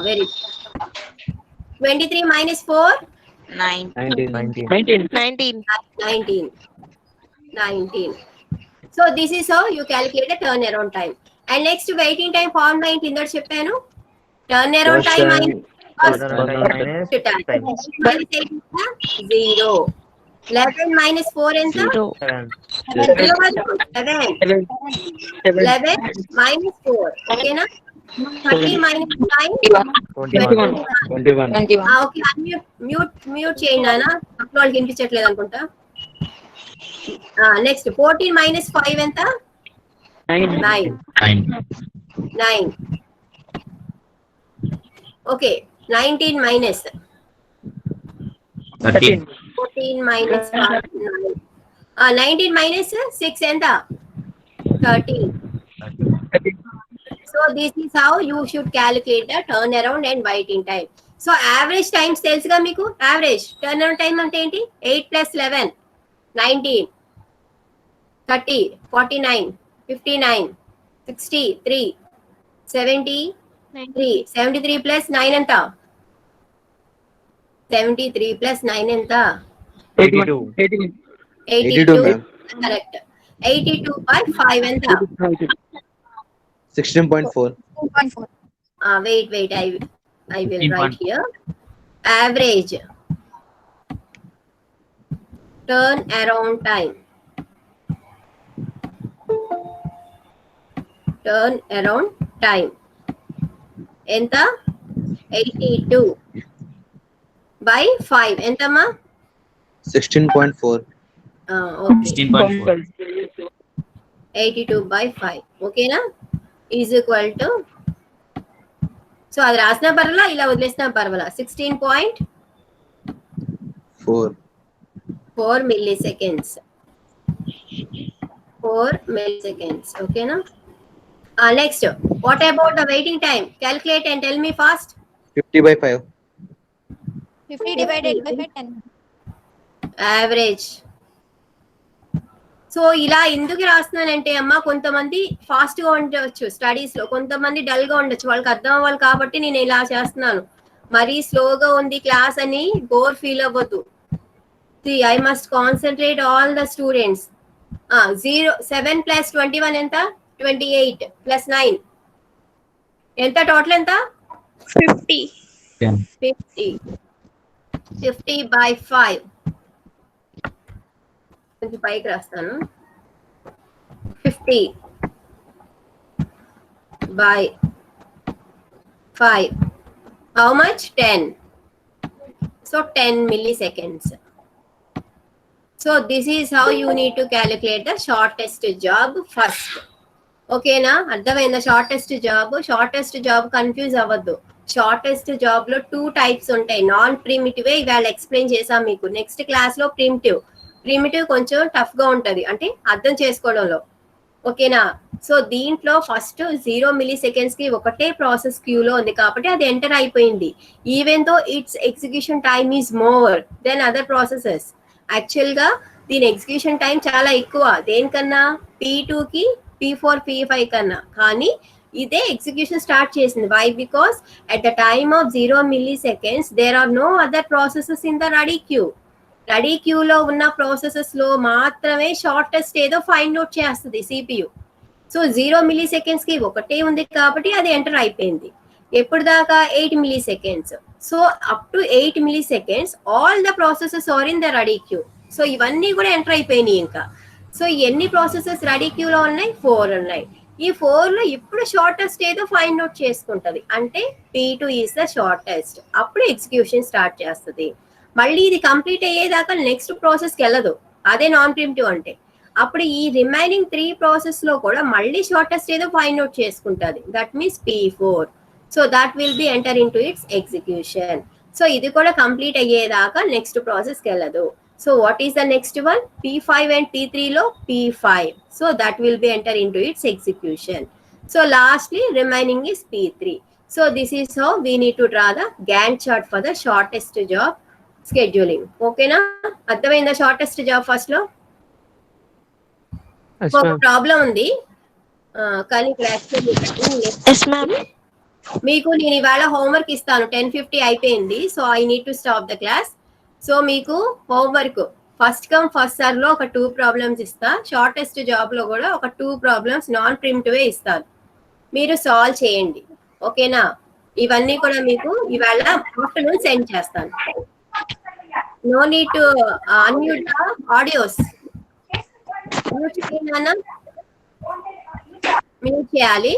Very good. 23 - 4 19 19. So this is how you calculate the turnaround time. And next waiting time formula ఏంటి ఇందరు చెప్పాను. Turnaround time minus first time. 0. 11 - 4 ఎంత? 11 - 4. ఓకేనా? 30 - 9 21 okay, mute చేయండి నాన్న, upload వినిపించట్లేదు అనుకుంటా. Next 14 - 5 ఎంత? 9. Okay, 19 minus 13 14 minus 5 9. 19 minus 6 ఎంత? 13. So this is how you should calculate the turnaround and waiting time. So average times తెలుసుగా మీకు. average turnaround time అంటే ఏంటి? 8 + 11 19 30 49 59 63 73 73 plus 9 ఎంత? 73 plus 9 ఎంత? 82 82. Correct. 82 by 5 ఎంత? 16.4 wait, I will write here. Average turn around time. Turn around time ఎంత? 82 by 5 ఎంతమ్మా? 16.4 okay. 82 by 5 ఓకేనా? ఈజ్ ఈక్వల్ టు, సో అది రాసినా పర్వాలా, ఇలా వదిలేసినా పర్వాలా, 16.4 milliseconds. 4 milliseconds. ఓకేనా? Next, what about the waiting time? Calculate and tell me fast. 50 by 5 50 divided by 10. Average. So ఇలా ఎందుకు రాస్తున్నానంటే అమ్మా, కొంతమంది ఫాస్ట్ గా ఉండవచ్చు స్టడీస్ లో, కొంతమంది డల్ గా ఉండొచ్చు, వాళ్ళకి అర్థం అవ్వాలి కాబట్టి నేను ఇలా చేస్తున్నాను. మరీ స్లోగా ఉంది క్లాస్ అని బోర్ ఫీల్ అవ్వద్దు. I must concentrate all the students. 7 + 21 ఎంత? 28 plus 9 ఎంత? టోటల్ ఎంత? 50. 50 by 5. కొంచెం పైకి రాస్తాను. 50 by 5. How much? 10. So 10 milliseconds. So this is how you need to calculate the shortest job first. ఓకేనా, అర్థమైందా? షార్టెస్ట్ జాబ్ కన్ఫ్యూజ్ అవ్వద్దు. షార్టెస్ట్ జాబ్ లో 2 టైప్స్ ఉంటాయి. నాన్ ప్రిమిటివ్ ఇవాళ ఎక్స్ప్లెయిన్ చేసాం మీకు. నెక్స్ట్ క్లాస్ లో ప్రిమిటివ్ కొంచెం టఫ్ గా ఉంటది, అంటే అర్థం చేసుకోవడంలో. ఓకేనా, సో దీంట్లో ఫస్ట్ 0 milliseconds కి ఒకటే ప్రాసెస్ క్యూలో ఉంది కాబట్టి అది ఎంటర్ అయిపోయింది. Even though it's execution time is more than other processes. Actual గా దీని ఎగ్జిక్యూషన్ టైం చాలా ఎక్కువ దేనికన్నా, P2 కి P4 P5 కన్నా. కానీ ఇదే ఎగ్జిక్యూషన్ స్టార్ట్ చేసింది. Why? Because at the time of 0 milliseconds there are no other processes in the ready queue. Ready క్యూలో ఉన్న ప్రాసెసెస్ లో మాత్రమే షార్టెస్ట్ ఏదో ఫైండ్ అవుట్ చేస్తుంది CPU. సో 0 milliseconds కి ఒకటే ఉంది కాబట్టి అది ఎంటర్ అయిపోయింది. ఎప్పుడు దాకా? 8 milliseconds. So up to 8 milliseconds all the processes are in the ready queue. So ఇవన్నీ కూడా ఎంటర్ అయిపోయినాయి. ఇంకా సో ఎన్ని ప్రాసెసెస్ రెడీ క్యూలో ఉన్నాయి? 4 ఉన్నాయి. ఈ 4 లో ఇప్పుడు షార్టెస్ట్ ఏదో ఫైండ్ అవుట్ చేసుకుంటది, అంటే P2 ఈస్ ద షార్టెస్ట్. అప్పుడు ఎగ్జిక్యూషన్ స్టార్ట్ చేస్తుంది. మళ్ళీ ఇది కంప్లీట్ అయ్యేదాకా నెక్స్ట్ ప్రాసెస్ కి వెళ్ళదు. అదే నాన్ ప్రిమిటివ్ అంటే. అప్పుడు ఈ రిమైనింగ్ 3 ప్రాసెస్ లో కూడా మళ్ళీ షార్టెస్ట్ ఏదో ఫైండ్ అవుట్ చేసుకుంటది. That means P4. So that will be enter in to it's execution. So ఇది కూడా కంప్లీట్ అయ్యేదాకా నెక్స్ట్ ప్రాసెస్ కి వెళ్ళదు. So what is the next one? P5 and P3 lo P5. So that will be enter into its execution. So lastly remaining is P3. So this is how we need to draw the Gantt chart for the shortest job scheduling. Okay na? అర్థమైందా shortest job first లో? ఒక problem ఉంది కానీ yes ma'am. మీకు నేను ఇవాళ homework ఇస్తాను. 10:50 అయిపోయింది. So I need to stop the class. So మీకు homework first come first serve లో ఒక 2 ప్రాబ్లమ్స్ ఇస్తా. షార్టెస్ట్ జాబ్ లో కూడా ఒక 2 ప్రాబ్లమ్స్ నాన్ ప్రిమిటివ్ ఇస్తాను. మీరు సాల్వ్ చేయండి. ఓకేనా, ఇవన్నీ కూడా మీకు ఇవాళ ఆఫ్టర్నూన్ సెండ్ చేస్తాను. No need to unmute the audios. Mute చేయాలి.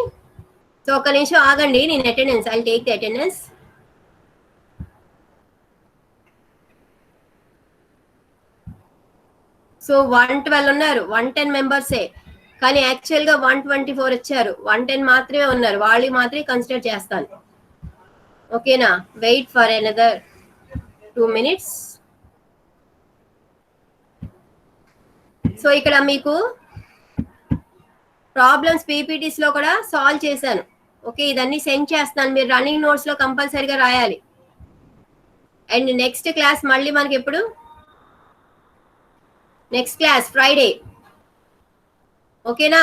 సో ఒక నిమిషం ఆగండి, నేను attendance I take the attendance. So 112 ఉన్నారు, 110 మెంబర్సే. కానీ యాక్చువల్ గా 124 వచ్చారు, 110 మాత్రమే ఉన్నారు. వాళ్ళు మాత్రమే కన్సిడర్ చేస్తాను. ఓకేనా, wait for another 2 minutes. So ఇక్కడ మీకు ప్రాబ్లమ్స్ PPTs లో కూడా సాల్వ్ చేశాను. ఓకే, ఇదన్నీ సెండ్ చేస్తాను. మీరు రన్నింగ్ నోట్స్ లో కంపల్సరీగా రాయాలి. అండ్ నెక్స్ట్ క్లాస్ మళ్ళీ మనకి ఎప్పుడు? Next class Friday. ఓకేనా?